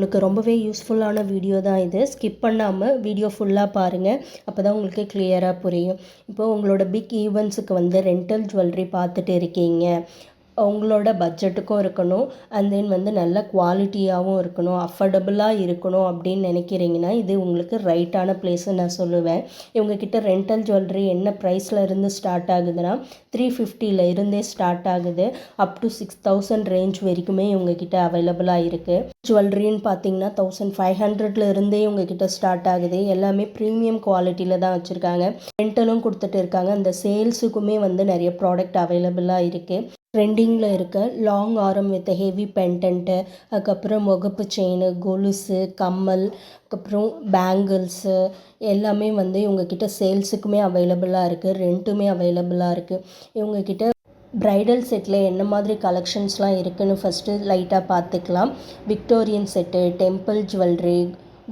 உங்களுக்கு ரொம்பவே யூஸ்ஃபுல்லான வீடியோ தான் இது. ஸ்கிப் பண்ணாமல் வீடியோ ஃபுல்லாக பாருங்கள். அப்போ தான் உங்களுக்கு கிளியராக புரியும். இப்போது உங்களோட பிக் ஈவெண்ட்ஸுக்கு வந்து ரெண்டல் ஜுவல்லரி பார்த்துட்டு இருக்கீங்க. உங்களோட பட்ஜெட்டுக்கும் இருக்கணும், அண்ட் தென் வந்து நல்ல குவாலிட்டியாகவும் இருக்கணும், அஃபர்டபுளாக இருக்கணும் அப்படின்னு நினைக்கிறீங்கன்னா இது உங்களுக்கு ரைட்டான பிளேஸ்ன்னு நான் சொல்லுவேன். இவங்கக்கிட்ட ரெண்டல் ஜுவல்லரி என்ன ப்ரைஸில் இருந்து ஸ்டார்ட் ஆகுதுன்னா 350 இருந்தே ஸ்டார்ட் ஆகுது. அப் டு 6000 ரேஞ்ச் வரைக்குமே இவங்கக்கிட்ட அவைலபிளாக இருக்குது. ஜுவல்லரின்னு பார்த்தீங்கன்னா 1500 இருந்தே இவங்கக்கிட்ட ஸ்டார்ட் ஆகுது. எல்லாமே ப்ரீமியம் குவாலிட்டியில் தான் வச்சுருக்காங்க. ரெண்டலும் கொடுத்துட்டு இருக்காங்க. அந்த சேல்ஸுக்குமே வந்து நிறைய ப்ராடக்ட் அவைலபிளாக இருக்குது. ட்ரெண்டிங்கில் இருக்க லாங் ஆரம் வித் ஹெவி பெண்டன்ட்டு, அதுக்கப்புறம் முகப்பு செயின், கொலுசு, கம்மல், அதுக்கப்புறம் பேங்கிள்ஸு எல்லாமே வந்து இவங்கக்கிட்ட சேல்ஸுக்குமே அவைலபிளாக இருக்குது. ரெண்ட்டுமே அவைலபிளாக இருக்குது. இவங்கக்கிட்ட ப்ரைடல் செட்டில் என்ன மாதிரி கலெக்ஷன்ஸ்லாம் இருக்குதுன்னு ஃபஸ்ட்டு லைட்டாக பார்த்துக்கலாம். Victorian set, temple jewellery,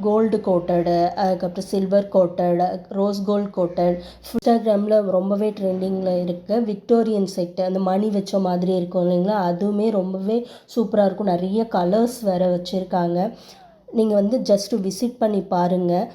gold coated, அதுக்கப்புறம் silver coated, rose gold coated. இன்ஸ்டாகிராமில் ரொம்பவே ட்ரெண்டிங்கில் இருக்க விக்டோரியன் செட்டு, அந்த மணி வச்ச மாதிரி இருக்கும் இல்லைங்களா, அதுவுமே ரொம்பவே சூப்பராக இருக்கும். நிறைய கலர்ஸ் வேறு வச்சுருக்காங்க. நீங்கள் வந்து ஜஸ்ட்டு விசிட் பண்ணி பாருங்கள்.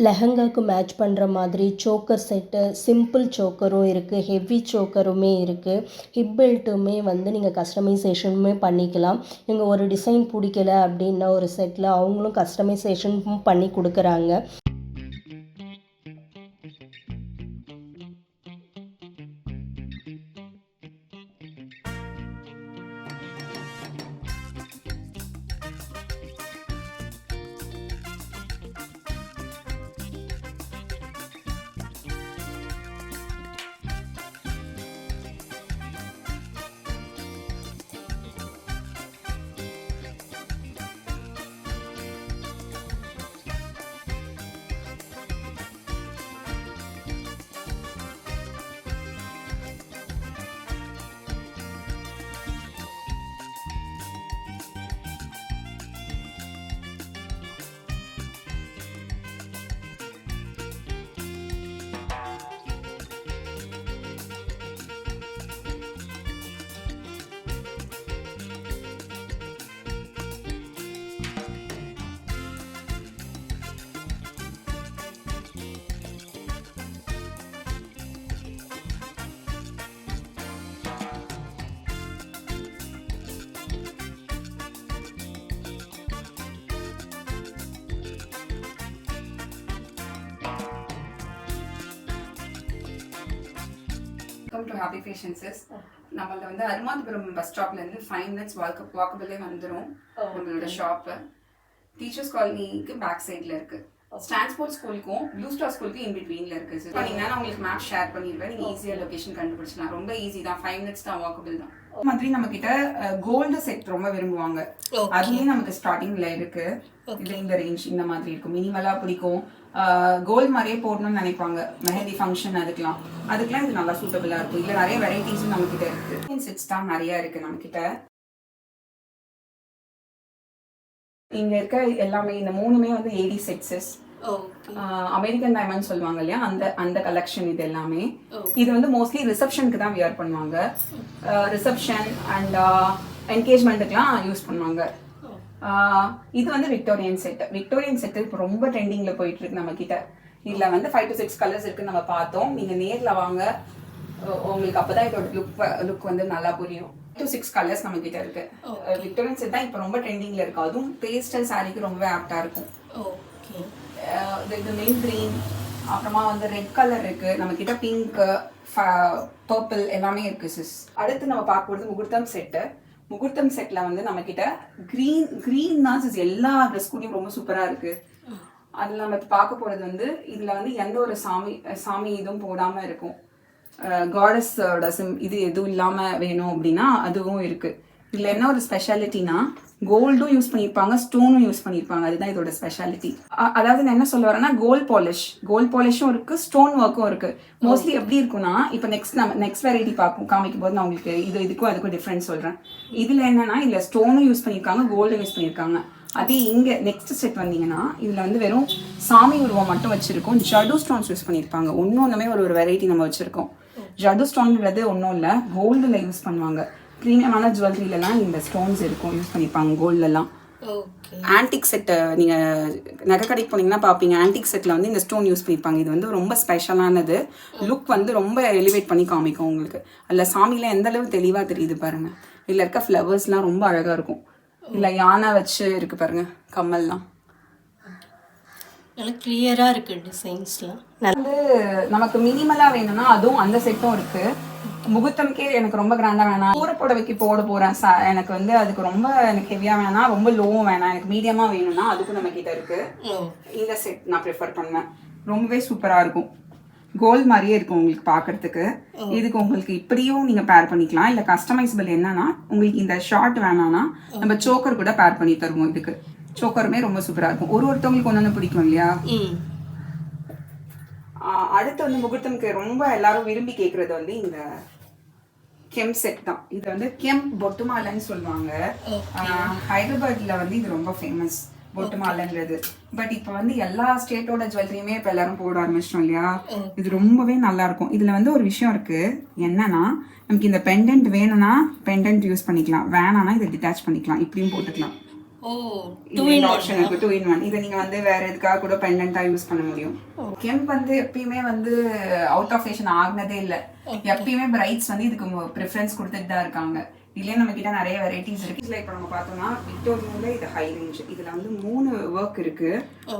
லெஹங்காவுக்கு மேட்ச் பண்ணுற மாதிரி சோக்கர் செட்டு, சிம்பிள் சோக்கரும் இருக்குது, ஹெவி சோக்கருமே இருக்குது. ஹிப் பெல்ட்டுமே வந்து நீங்கள் கஸ்டமைசேஷனுமே பண்ணிக்கலாம். நீங்கள் ஒரு டிசைன் பிடிக்கல அப்படின்னா ஒரு செட்டில் அவங்களும் கஸ்டமைசேஷனும் பண்ணி கொடுக்குறாங்க. Welcome to Happy Fashions. நம்மள வந்து அருமாதிபுரம் பஸ் ஸ்டாப்லேருந்து 5 minutes வாக்கபிளே வந்துடும் நம்மளோட ஷாப்பு. டீச்சர்ஸ் காலனிக்கு பேக் சைடில் இருக்குது. ஸ்டான்ஸ்போர்ட் ஸ்கூலுக்கும் ப்ளூ ஸ்டார் ஸ்கூலுக்கும் இன்பிட்வீனில் இருக்குது. ஸோ நீங்கள் உங்களுக்கு மேப் ஷேர் பண்ணிடுவேன். நீங்கள் ஈஸியாக லொக்கேஷன் கண்டுபிடிச்சலாம். ரொம்ப ஈஸி தான், 5 minutes தான் வாக்கபிள் தான். மாதிரி நம்ம கிட்ட கோல்டு செட் ரொம்ப விரும்புவாங்க. அதுலேயே நமக்கு ஸ்டார்டிங்கில் இருக்கு. இது இந்த ரேஞ்ச் இந்த மாதிரி இருக்கும். மினிமலாக பிடிக்கும். கோல்டு மாதிரியே போடணும்னு நினைப்பாங்க மெஹந்தி ஃபங்க்ஷன், அதுக்கெல்லாம் இது நல்லா சூட்டபிளாக இருக்கும். இல்லை நிறைய வெரைட்டிஸும் நம்ம கிட்ட இருக்கு. செட்ஸ் தான் நிறைய இருக்கு நம்ம கிட்ட. இங்க இருக்க எல்லாமே இந்த 3மே வந்து 80 செட்ஸஸ். அமெரிக்கன் டைமண்ட் சொல்லுவாங்க இல்லையா, அந்த கலெக்ஷன் இது எல்லாமே. இது வந்து மோஸ்ட்லி ரிசப்ஷனுக்கு தான் வியர் பண்ணுவாங்க. ரிசப்ஷன் அண்ட் என்கேஜ்மெண்ட்டுக்கெலாம் யூஸ் பண்ணுவாங்க. இது வந்து விக்டோரியன் செட் இப்போ ரொம்ப ட்ரெண்டிங்ல போயிட்டு இருக்கு நம்ம கிட்ட. இதுல வந்து 5 to 6 கலர்ஸ் இருக்கு. நம்ம பார்த்தோம். நீங்க நேர்ல வாங்க, உங்களுக்கு அப்பதான் இதோட லுக் வந்து நல்லா புரியும். 5 to 6 கலர்ஸ் நம்ம கிட்ட இருக்கு. விக்டோரியன் செட் தான் இப்போ ரொம்ப ட்ரெண்டிங்ல இருக்கு. அதுவும் பேஸ்டல் சாரிக்கு ரொம்பவே ஆப்டா இருக்கும். இது மெயின் கிரீன், அப்புறமா வந்து ரெட் கலர் இருக்கு நம்ம கிட்ட, பிங்க், பர்பிள் எல்லாமே இருக்கு சிஸ். அடுத்து நம்ம பார்க்க போகிறது முகூர்த்தம் செட்ல வந்து நம்ம கிட்ட கிரீன் தான் சிஸ். எல்லா ட்ரெஸ் கூடயும் ரொம்ப சூப்பரா இருக்கு. அதுல நம்ம பார்க்க போறது வந்து இதுல வந்து எந்த ஒரு சாமி இதுவும் போடாம இருக்கும். காடஸோட இது எதுவும் இல்லாம வேணும் அப்படின்னா அதுவும் இருக்கு. இதுல என்ன ஒரு ஸ்பெஷாலிட்டினா கோல்டும் யூஸ் பண்ணியிருப்பாங்க, ஸ்டோனும் யூஸ் பண்ணியிருப்பாங்க. அதுதான் இதோட ஸ்பெஷாலிட்டி. அதாவது நான் என்ன சொல்ல வரேன்னா கோல்ட் பாலிஷும் இருக்கு, ஸ்டோன் ஒர்க்கும் இருக்கு. மோஸ்ட்லி எப்படி இருக்குன்னா இப்போ நெக்ஸ்ட் வெரைட்டி காமிக்கும் போது நான் உங்களுக்கு இதுக்கும் அதுக்கும் டிஃப்ரென்ஸ் சொல்றேன். இதுல என்னன்னா இதுல ஸ்டோனும் யூஸ் பண்ணியிருக்காங்க, கோல்டும் யூஸ் பண்ணியிருக்காங்க. அதே இங்க நெக்ஸ்ட் செட் வந்தீங்கன்னா இதுல வந்து வெறும் சாமி உருவம் மட்டும் வச்சிருக்கோம். ஜடு ஸ்டோன்ஸ் யூஸ் பண்ணியிருப்பாங்க. ஒன்னொன்னுமே ஒரு வெரைட்டி நம்ம வச்சிருக்கோம். ஜடு ஸ்டோன்ங்கிறது ஒன்றும் இல்லை, கோல்டுல யூஸ் பண்ணுவாங்க. ப்ரீமியமான ஜுவல்லரியிலலாம் இந்த ஸ்டோன்ஸ் இருக்கும், யூஸ் பண்ணிப்பாங்க கோல்ட்லலாம். ஓகே. ஆன்டிக் செட்டு நீங்கள் நகை கடைக்கு போனீங்கன்னா பார்ப்பீங்க, ஆன்டிக் செட்டில் வந்து இந்த ஸ்டோன் யூஸ் பண்ணியிருப்பாங்க. இது வந்து ரொம்ப ஸ்பெஷலானது. லுக் வந்து ரொம்ப எலிவேட் பண்ணி காமிக்கும் உங்களுக்கு. அதில் சாமியில் எந்த அளவு தெளிவாக தெரியுது பாருங்கள். இதில் இருக்க ஃப்ளவர்ஸ்லாம் ரொம்ப அழகாக இருக்கும். இல்லை யானை வச்சு இருக்குது பாருங்கள் கம்மல்லாம். நல்லா கிளியராக இருக்குது டிசைன்ஸ்லாம். வந்து நமக்கு மினிமலாக வேணும்னா அதுவும் அந்த செட்டும் இருக்குது. முகூர்த்தம்க்கே எனக்கு ரொம்ப கிராண்டாக வேணாம், கூரை புடவைக்கு போட போகிறேன் எனக்கு வந்து அதுக்கு ரொம்ப எனக்கு ஹெவியாக வேணாம், ரொம்ப லோவும் வேணாம், எனக்கு மீடியமாக வேணும்னா அதுக்கும் நம்ம கிட்ட இருக்குது. இந்த செட் நான் ப்ரிஃபர் பண்ணுவேன். ரொம்பவே சூப்பராக இருக்கும். கோல்ட் மாதிரியே இருக்கும் உங்களுக்கு பார்க்கறதுக்கு. இதுக்கு உங்களுக்கு இப்படியும் நீங்கள் பேர் பண்ணிக்கலாம். இல்லை கஸ்டமைசபிள் என்னன்னா உங்களுக்கு இந்த ஷார்ட் வேணாம்னா நம்ம சோக்கர் கூட பேர் பண்ணி தருவோம். இதுக்கு சோக்கருமே ரொம்ப சூப்பராக இருக்கும். ஒருத்தவங்களுக்கு ஒன்று பிடிக்கும் இல்லையா. அடுத்து வந்து முகூர்த்தம்க்கு ரொம்ப எல்லாரும் விரும்பி கேட்கறது வந்து இந்த கெம் செட் தான். இது வந்து கெம் பொட்டுமாலைன்னு சொல்லுவாங்க. ஹைதராபாத்ல வந்து இது ரொம்ப ஃபேமஸ் பொட்டுமாலைன்றது. பட் இப்போ வந்து எல்லா ஸ்டேட்டோட ஜுவல்லரியுமே இப்போ எல்லாரும் போட ஆரம்பிச்சிட்டோம் இல்லையா. இது ரொம்பவே நல்லா இருக்கும். இதுல வந்து ஒரு விஷயம் இருக்கு என்னன்னா, நமக்கு இந்த பெண்டன்ட் வேணும்னா பெண்டன்ட் யூஸ் பண்ணிக்கலாம், வேணாம்னா இதை டிட்டாச் பண்ணிக்கலாம், இப்படியும் போட்டுக்கலாம். ஆப்ஷன் இருக்கு 2 in 1. இதை நீங்க வந்து வேற எதுக்காக கூட பெண்டன்ட்டா யூஸ் பண்ண முடியும். கெம் வந்து எப்பயுமே வந்து அவுட் ஆஃப் ஃபேஷன் ஆகுனதே இல்லை. எப்பயுமே பிரைட்ஸ் வந்து இதுக்கு ப்ரிஃபரன்ஸ் கொடுத்துட்டு தான் இருக்காங்க. இதுலேயே நம்ம கிட்ட நிறைய வெரைட்டிஸ் இருக்கு. இதில் இப்போ நம்ம பார்த்தோம்னா விக்டோரியாவில் இது ஹை ரேஞ்ச். இதில் வந்து 3 ஒர்க் இருக்கு.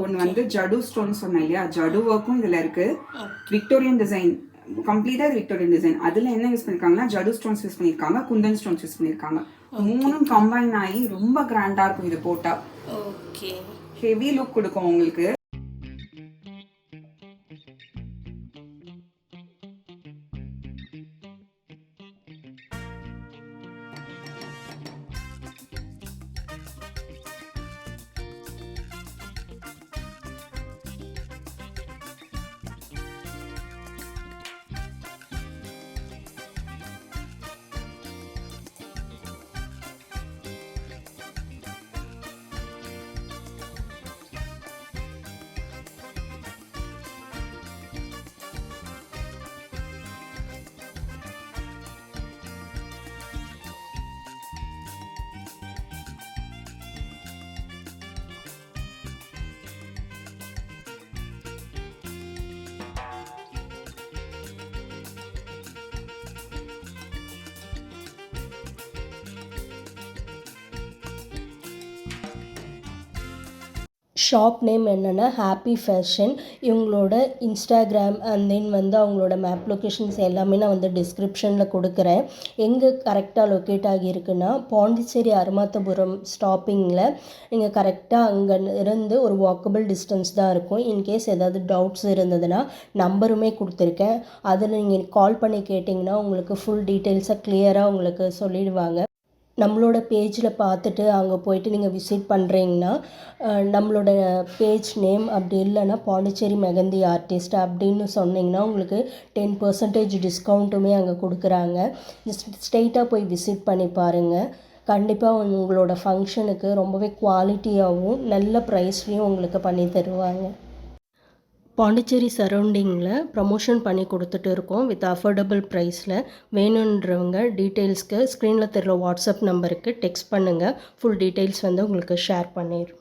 ஒன்று வந்து ஜடு ஸ்டோன் சொன்னேன் இல்லையா, ஜடு ஒர்க்கும் இதில் இருக்கு. விக்டோரியன் டிசைன் கம்ப்ளீட்டாக விக்டோரியன் டிசைன். அதில் என்ன யூஸ் பண்ணியிருக்காங்கன்னா ஜடு ஸ்டோன்ஸ் யூஸ் பண்ணியிருக்காங்க, குந்தன் ஸ்டோன்ஸ் யூஸ் பண்ணியிருக்காங்க. 3ம் கம்பைன் ஆகி ரொம்ப கிராண்டா இருக்கும். இது போட்டா ஹெவி லுக் கொடுக்கும் உங்களுக்கு. ஷாப் நேம் என்னென்னா ஹாப்பி ஃபேஷன். இவங்களோட இன்ஸ்டாகிராம் அண்ட் தென் வந்து அவங்களோட மேப் லொக்கேஷன்ஸ் எல்லாமே நான் வந்து டிஸ்கிரிப்ஷனில் கொடுக்குறேன். எங்கே கரெக்டாக லொக்கேட் ஆகியிருக்குன்னா பாண்டிச்சேரி அருமாத்தபுரம் ஸ்டாப்பிங்கில். நீங்கள் கரெக்டாக அங்கே இருந்து ஒரு வாக்கபிள் டிஸ்டன்ஸ் தான் இருக்கும். இன்கேஸ் ஏதாவது டவுட்ஸ் இருந்ததுன்னா நம்பருமே கொடுத்துருக்கேன். அதில் நீங்கள் கால் பண்ணி கேட்டிங்கன்னா உங்களுக்கு ஃபுல் டீட்டெயில்ஸாக கிளியராக உங்களுக்கு சொல்லிடுவாங்க. நம்மளோட பேஜில் பார்த்துட்டு அங்கே போயிட்டு நீங்கள் விசிட் பண்ணுறீங்கன்னா நம்மளோட பேஜ் நேம் அப்படி இல்லைன்னா பாண்டிச்சேரி மெகந்தி ஆர்டிஸ்ட் அப்படின்னு சொன்னிங்கன்னா உங்களுக்கு 10% டிஸ்கவுண்ட்டுமே அங்கே கொடுக்குறாங்க. ஸ்ட்ரெயிட்டாக போய் விசிட் பண்ணி பாருங்கள். கண்டிப்பாக உங்களோட ஃபங்க்ஷனுக்கு ரொம்பவே குவாலிட்டியாகவும் நல்ல ப்ரைஸ்லேயும் உங்களுக்கு பண்ணி தருவாங்க. பாண்டிச்சேரி சரௌண்டிங்கில் ப்ரமோஷன் பண்ணி கொடுத்துட்டு இருக்கோம் வித் அஃபோர்டபுள் ப்ரைஸில். வேணுன்றவங்க டீட்டெயில்ஸ்க்கு ஸ்க்ரீனில் தெரியல வாட்ஸ்அப் நம்பருக்கு டெக்ஸ்ட் பண்ணுங்கள். ஃபுல் டீட்டெயில்ஸ் வந்து உங்களுக்கு ஷேர் பண்ணிடுறோம்.